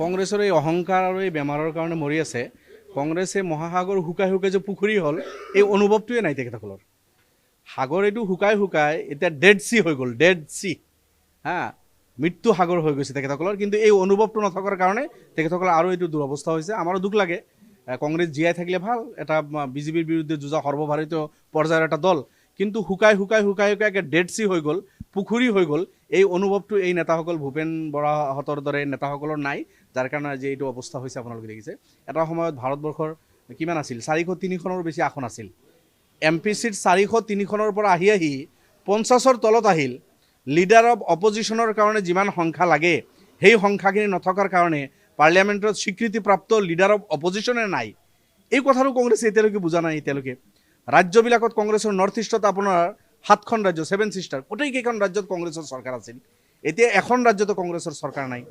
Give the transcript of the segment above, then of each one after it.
কংগ্ৰেছৰ এই অহংকাৰ আৰু এই বেমাৰৰ কাৰণে মৰি আছে। কংগ্ৰেছে মহাসাগৰ শুকাই শুকাই যে পুখুৰী হ'ল, এই অনুভৱটোৱে নাই তেখেতসকলৰ। সাগৰ এইটো শুকাই শুকাই এতিয়া ডেড চি হৈ গ'ল, ডেড চি, হা, মৃত্যু সাগৰ হৈ গৈছে তেখেতসকলৰ। কিন্তু এই অনুভৱটো নথকাৰ কাৰণে তেখেতসকলৰ আৰু এইটো দুৰৱস্থা হৈছে। আমাৰো দুখ লাগে। কংগ্ৰেছ জীয়াই থাকিলে ভাল, এটা বিজেপিৰ বিৰুদ্ধে যুঁজা সৰ্বভাৰতীয় পৰ্যায়ৰ এটা দল, কিন্তু শুকাই শুকাই শুকাই শুকাই ডেড চি হৈ গ'ল, পুখুৰী হৈ গ'ল। এই অনুভৱটো এই নেতাসকল ভূপেন বৰাহঁতৰ দৰে নেতাসকলৰ নাই, যাৰ কাৰণে আজি এইটো অৱস্থা হৈছে। আপোনালোকে দেখিছে এটা সময়ত ভাৰতবৰ্ষৰ কিমান আছিল, 403খনৰ বেছি আসন আছিল। এম পি চিত 403খনৰ পৰা আহি আহি 50ৰ তলত আহিল। লিডাৰ অফ অপজিশ্যনৰ কাৰণে যিমান সংখ্যা লাগে, সেই সংখ্যাখিনি নথকাৰ কাৰণে পাৰ্লিয়ামেণ্টত স্বীকৃতিপ্ৰাপ্ত লিডাৰ অফ অপজিশ্যনে নাই। এই কথাটো কংগ্ৰেছে এতিয়ালৈকে বুজা নাই। এতিয়ালৈকে ৰাজ্যবিলাকত কংগ্ৰেছৰ নৰ্থ ইষ্টত আপোনাৰ 7খন ৰাজ্য, 7 চিষ্টাৰ, গোটেইকেইখন ৰাজ্যত কংগ্ৰেছৰ চৰকাৰ আছিল। এতিয়া এখন ৰাজ্যতো কংগ্ৰেছৰ চৰকাৰ নাই।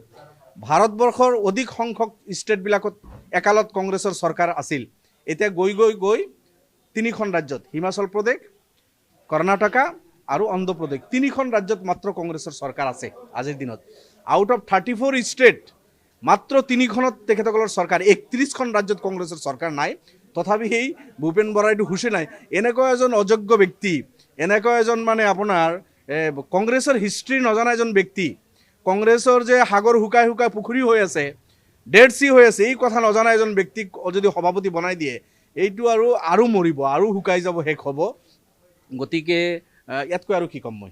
ভাৰতবৰ্ষৰ অধিক সংখ্যক ষ্টেটবিলাকত একালত কংগ্ৰেছৰ চৰকাৰ আছিল। এতিয়া গৈ গৈ গৈ 3খন ৰাজ্যত, হিমাচল প্ৰদেশ, কৰ্ণাটকা আৰু অন্ধ্ৰপ্ৰদেশ, 3খন ৰাজ্যত মাত্ৰ কংগ্ৰেছৰ চৰকাৰ আছে আজিৰ দিনত। আউট অফ 34 ষ্টেট মাত্ৰ 3খনত তেখেতসকলৰ চৰকাৰ, 31খন ৰাজ্যত কংগ্ৰেছৰ চৰকাৰ নাই। তথাপি সেই ভূপেন বৰাইটো হুচে নাই। এনেকুৱা এজন অযোগ্য ব্যক্তি, এনেকুৱা এজন মানে আপোনাৰ কংগ্ৰেছৰ হিষ্ট্ৰী নজনা এজন ব্যক্তি, কংগ্ৰেছৰ যে সাগৰ শুকাই শুকাই পুখুৰী হৈ আছে, ডেড চি হৈ আছে, এই কথা নজনা এজন ব্যক্তিক যদি সভাপতি বনাই দিয়ে, এইটো আৰু মৰিব, আৰু শুকাই যাব, শেষ হ'ব। গতিকে ইয়াতকৈ আৰু কি ক'ম মই।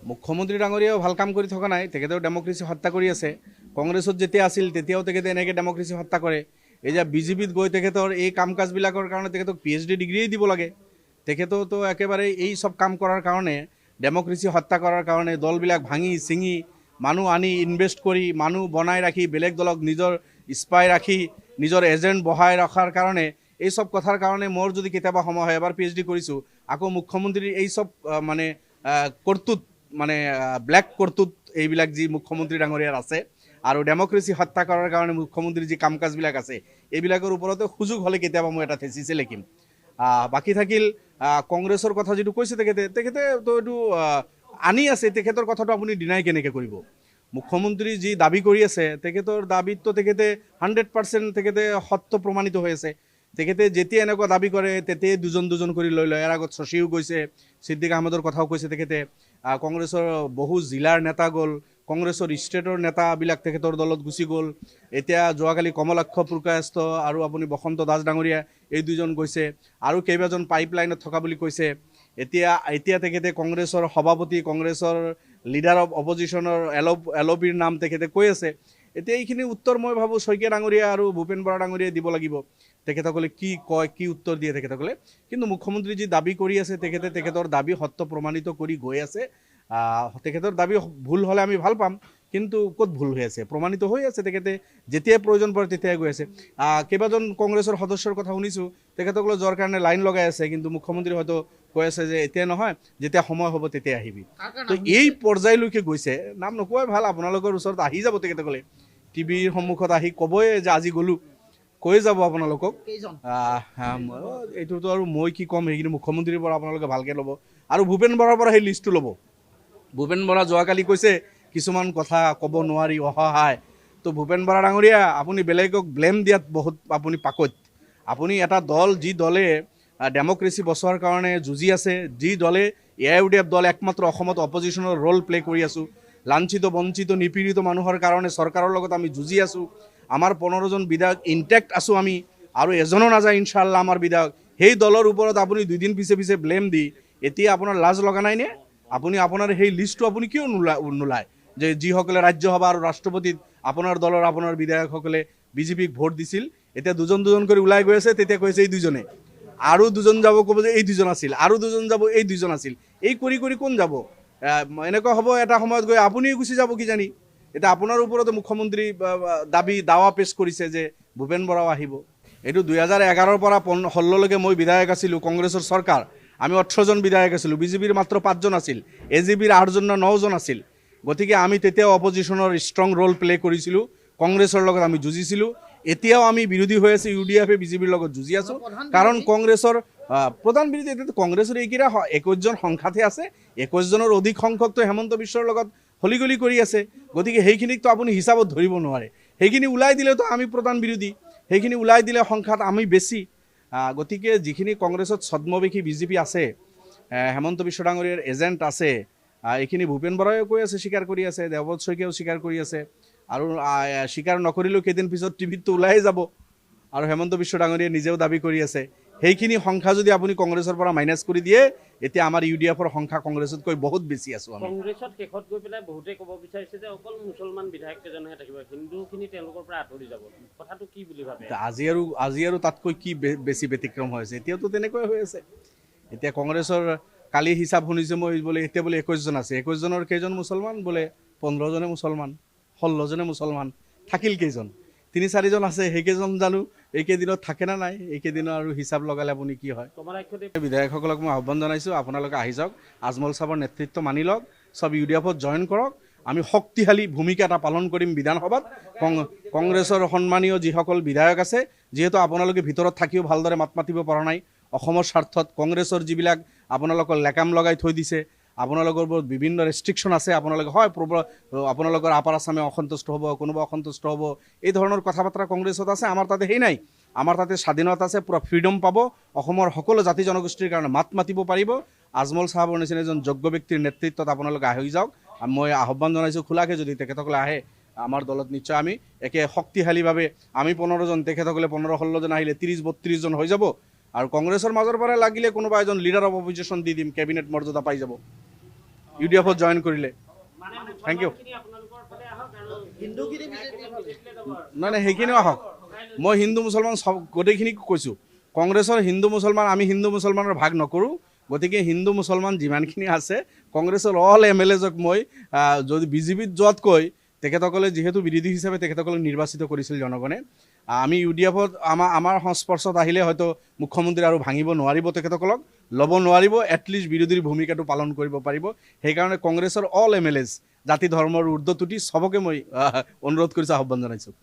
মুখ্যমন্ত্ৰী ডাঙৰীয়াও ভাল কাম কৰি থকা নাই, তেখেতেও ডেমক্ৰেচি হত্যা কৰি আছে। কংগ্ৰেছত যেতিয়া আছিল তেতিয়াও তেখেতে এনেকৈ ডেমক্ৰেচি হত্যা কৰে। এই যে বিজেপিত গৈ তেখেতৰ এই কাম কাজবিলাকৰ কাৰণে তেখেতক PhD ডিগ্ৰীয়ে দিব লাগে। তেখেতেওতো একেবাৰে এই চব কাম কৰাৰ কাৰণে, ডেমক্ৰেচি হত্যা কৰাৰ কাৰণে, দলবিলাক ভাঙি চিঙি মানুহ আনি ইনভেষ্ট কৰি, মানুহ বনাই ৰাখি, বেলেগ দলক নিজৰ স্পাই ৰাখি, নিজৰ এজেণ্ট বহাই ৰখাৰ কাৰণে, এই চব কথাৰ কাৰণে মোৰ যদি কেতিয়াবা সময় হয়, এবাৰ PhD কৰিছোঁ, আকৌ মুখ্যমন্ত্ৰীৰ এই চব মানে কৰ্তুত, মানে ব্লেক কৰ্তুত, এইবিলাক যি মুখ্যমন্ত্ৰী ডাঙৰীয়াৰ আছে, আৰু ডেমক্ৰেচি হত্যা কৰাৰ কাৰণে মুখ্যমন্ত্ৰীৰ যি কাম কাজবিলাক আছে, এইবিলাকৰ ওপৰতে সুযোগ হ'লে কেতিয়াবা মই এটা থেচিছে লিখিম। বাকী থাকিল কংগ্ৰেছৰ কথা যিটো কৈছে তেখেতেতো এইটো আনি আছে, তেখেতৰ কথাটো আপুনি ডিনাই কেনেকৈ কৰিব। মুখ্যমন্ত্ৰী যি দাবী কৰি আছে, তেখেতৰ দাবীততো তেখেতে 100% তেখেতে সত্য প্ৰমাণিত হৈ আছে। তেখেতে যেতিয়া এনেকুৱা দাবী কৰে তেতিয়াই দুজন দুজন কৰি লৈ লয়। ইয়াৰ আগত শশীও গৈছে, ছিদ্দিক আহমেদৰ কথাও কৈছে তেখেতে। কংগ্ৰেছৰ বহু জিলাৰ নেতা গ'ল, কংগ্ৰেছৰ ষ্টেটৰ নেতাবিলাক তেখেতৰ দলত গুচি গ'ল। এতিয়া যোৱাকালি কমলাক্ষ পুৰকায়স্থ আৰু আপুনি বসন্ত দাস ডাঙৰীয়া, এই দুজন গৈছে, আৰু কেইবাজন পাইপলাইনত থকা বুলি কৈছে। এতিয়া তেখেতে কংগ্ৰেছৰ সভাপতি, কংগ্ৰেছৰ লিডাৰ অফ অপজিশ্যনৰ LOPৰ নাম তেখেতে কৈ আছে। এতিয়া এইখিনি উত্তৰ মই ভাবোঁ শইকীয়া ডাঙৰীয়া আৰু ভূপেন বৰা ডাঙৰীয়াই দিব লাগিব। তেখেতসকলে কি কয়, কি উত্তৰ দিয়ে তেখেতসকলে। কিন্তু মুখ্যমন্ত্ৰী যি দাবী কৰি আছে, তেখেতে তেখেতৰ দাবী সত্য প্ৰমাণিত কৰি গৈ আছে। তেখেতৰ দাবী ভুল হ'লে আমি ভাল পাম, কিন্তু ক'ত ভুল হৈ আছে, প্ৰমাণিত হৈ আছে। তেখেতে যেতিয়াই প্ৰয়োজন পৰে তেতিয়াই গৈ আছে। কেইবাজন কংগ্ৰেছৰ সদস্যৰ কথা শুনিছোঁ, তেখেতসকলে যোৱাৰ কাৰণে লাইন লগাই আছে, কিন্তু মুখ্যমন্ত্ৰী হয়তো কৈ আছে যে এতিয়া নহয়, যেতিয়া সময় হ'ব তেতিয়া আহিবি। তো এই পৰ্যায়লৈকে গৈছে। নাম নোকোৱাই ভাল, আপোনালোকৰ ওচৰত আহি যাব তেখেতসকলে, টিভিৰ সন্মুখত আহি ক'বই যে আজি গ'লোঁ, কৈ যাব আপোনালোকক। এইটোতো আৰু মই কি ক'ম, সেইখিনি মুখ্যমন্ত্ৰীৰ পৰা আপোনালোকে ভালকৈ ল'ব, আৰু ভূপেন বৰাৰ পৰা সেই লিষ্টটো ল'ব। ভূপেন বৰা যোৱাকালি কৈছে কিছুমান কথা ক'ব নোৱাৰি, অসহায়। তো ভূপেন বৰা ডাঙৰীয়া, আপুনি বেলেগক ব্লেম দিয়াত বহুত আপুনি পাকৈত। আপুনি এটা দল, যি দলে ডেমক্ৰেচি বচোৱাৰ কাৰণে যুঁজি আছে, যি দলে AIUDF দল একমাত্ৰ অসমত অপজিশ্যনৰ ৰোল প্লে কৰি আছোঁ, লাঞ্ছিত বঞ্চিত নিপীড়িত মানুহৰ কাৰণে চৰকাৰৰ লগত আমি যুঁজি আছোঁ। আমাৰ 15জন বিধায়ক ইনটেক্ট আছোঁ আমি, আৰু এজনো নাযায় ইনশাল্লাহ আমাৰ বিধায়ক। সেই দলৰ ওপৰত আপুনি 2 দিন পিছে পিছে ব্লেম দি এতিয়া আপোনাৰ লাজ লগা নাইনে? আপুনি আপোনাৰ সেই লিষ্টটো আপুনি কিয় নোলায়, যে যিসকলে ৰাজ্যসভা আৰু ৰাষ্ট্ৰপতিত আপোনাৰ দলৰ আপোনাৰ বিধায়কসকলে বিজেপিক ভোট দিছিল, এতিয়া দুজন দুজন কৰি ওলাই গৈ আছে। তেতিয়া কৈছে এই দুজনে, আৰু দুজন যাব, ক'ব যে এই দুজন আছিল, আৰু দুজন যাব, এই দুজন আছিল। এই কৰি কৰি কোন যাব? এনেকুৱা হ'ব এটা সময়ত গৈ আপুনিও গুচি যাব কিজানি। এতিয়া আপোনাৰ ওপৰতো মুখ্যমন্ত্ৰী দাৱা পেছ কৰিছে যে ভূপেন বৰাও আহিব। এইটো 2011ৰ পৰা 2016লৈকে মই বিধায়ক আছিলোঁ, কংগ্ৰেছৰ চৰকাৰ। আমি 18জন বিধায়ক আছিলোঁ, বিজেপিৰ মাত্ৰ 5জন আছিল, AGPৰ 8জন না 9জন আছিল। গতিকে আমি তেতিয়াও অপজিশ্যনৰ ষ্ট্ৰং ৰোল প্লে কৰিছিলোঁ, কংগ্ৰেছৰ লগত আমি যুঁজিছিলোঁ। এতিয়াও আমি বিৰোধী হৈ আছোঁ, UDF বিজেপিৰ লগত যুঁজি আছোঁ। কাৰণ কংগ্ৰেছৰ প্ৰধান বিৰোধী এতিয়াতো কংগ্ৰেছৰ এইকেইটা 21জন সংখ্যাতহে আছে, 21জনৰ অধিক সংখ্যকটো হেমন্ত বিশ্বৰ লগত হলিগলি কৰি আছে। গতিকে সেইখিনিকতো আপুনি হিচাপত ধৰিব নোৱাৰে। সেইখিনি ওলাই দিলেতো আমি প্ৰধান বিৰোধী, সেইখিনি ওলাই দিলে সংখ্যাত আমি বেছি। গতিকে যিখিনি কংগ্ৰেছত ছদ্মবেশী বিজেপি আছে, হেমন্ত বিশ্ব ডাঙৰীয়াৰ এজেণ্ট আছে, এইখিনি ভূপেন বৰাইও কৈ আছে, স্বীকাৰ কৰি আছে, দেৱব্ৰত শইকীয়াও স্বীকাৰ কৰি আছে, আৰু স্বীকাৰ নকৰিলেও কেইদিন পিছত টিভিতটো ওলাই যাব, আৰু হেমন্ত বিশ্ব ডাঙৰীয়াই নিজেও দাবী কৰি আছে। সেইখিনি সংখ্যা যদি আপুনি কংগ্ৰেছৰ পৰা মাইনাছ কৰি দিয়ে, এতিয়া আমাৰ UDFৰ সংখ্যা কংগ্ৰেছতকৈ বহুত বেছি আছোঁ আমি। কংগ্ৰেছত শেষত গৈ পেলাই বহুতে ক'ব বিচাৰিছে যে অকল মুছলমান বিধায়ক কেইজনহে থাকিব, হিন্দুখিনি তেওঁলোকৰ পৰা আঁতৰি যাব, কথাটো কি বুলি ভাবে? আজি আৰু তাতকৈ কি বেছি ব্যতিক্ৰম হৈ আছে? এতিয়াওতো তেনেকুৱাই হৈ আছে। এতিয়া কংগ্ৰেছৰ কালি হিচাপ শুনিছোঁ মই, বোলে এতিয়া বোলে 21 জন আছে, 21 জনৰ কেইজন মুছলমান? বোলে 15 জনে মুছলমান, 16 জনে মুছলমান, থাকিল কেইজন? 3-4 জন আছে, সেইকেইজন জানো এইকেইদিনত থাকে না নাই? এইকেইদিনৰ আৰু হিচাপ লগালে আপুনি কি হয়? বিধায়কসকলক মই আহ্বান জনাইছোঁ, আপোনালোকে আহি যাওক, আজমল চাহাবৰ নেতৃত্ব মানি লওক, চব UDFত জইন কৰক, আমি শক্তিশালী ভূমিকা এটা পালন কৰিম বিধানসভাত। কংগ্ৰেছৰ সন্মানীয় যিসকল বিধায়ক আছে, যিহেতু আপোনালোকে ভিতৰত থাকিও ভালদৰে মাত মাতিব পৰা নাই, অসমৰ স্বাৰ্থত কংগ্ৰেছৰ যিবিলাক আপোনালোকৰ লেকাম লগাই থৈ দিছে, আপোনালোকৰ ওপৰত বিভিন্ন ৰেষ্ট্ৰিকশ্যন আছে, আপোনালোকে হয় আপোনালোকৰ আপাৰ আছামে অসন্তুষ্ট হ'ব, কোনোবা অসন্তুষ্ট হ'ব, এই ধৰণৰ কথা বাৰ্তা কংগ্ৰেছত আছে। আমাৰ তাতে সেই নাই, আমাৰ তাতে স্বাধীনতা আছে, পূৰা ফ্ৰীডম পাব, অসমৰ সকলো জাতি জনগোষ্ঠীৰ কাৰণে মাত মাতিব পাৰিব। আজমল চাহাবৰ নিচিনা এজন যোগ্য ব্যক্তিৰ নেতৃত্বত আপোনালোকে আহি যাওক। মই আহ্বান জনাইছোঁ খোলাকৈ, যদি তেখেতসকলে আহে আমাৰ দলত নিশ্চয় আমি একে শক্তিশালীভাৱে, আমি 15 জন, তেখেতসকলে 15-16 জন আহিলে 30-32 জন হৈ যাব, আৰু কংগ্ৰেছৰ মাজৰ পৰা লাগিলে কোনোবা এজন লিডাৰ অফ অপজিশ্যন দি দিম, কেবিনেট মৰ্যাদা পাই যাব UDFত জইন কৰিলে। Thank you. নাই সেইখিনিও আহক, মই হিন্দু মুছলমান চব গোটেইখিনিক কৈছোঁ, কংগ্ৰেছৰ হিন্দু মুছলমান, আমি হিন্দু মুছলমানৰ ভাগ নকৰোঁ। গতিকে হিন্দু মুছলমান যিমানখিনি আছে, কংগ্ৰেছৰ অল MLAজক মই যদি BJPত যোৱাতকৈ, তেখেতসকলে যিহেতু বিৰোধী হিচাপে তেখেতসকলক নিৰ্বাচিত কৰিছিল জনগণে, আমি UDFত আমাৰ সংস্পৰ্শত আহিলে হয়তো মুখ্যমন্ত্ৰী আৰু ভাঙিব নোৱাৰিব, তেখেতসকলক ল'ব নোৱাৰিব, এটলিষ্ট বিৰোধীৰ ভূমিকাটো পালন কৰিব পাৰিব। সেইকাৰণে কংগ্ৰেছৰ অল MLAজ, জাতি ধৰ্মৰ ঊৰ্ধ্বত উঠি চবকে মই অনুৰোধ কৰিছোঁ, আহ্বান জনাইছোঁ।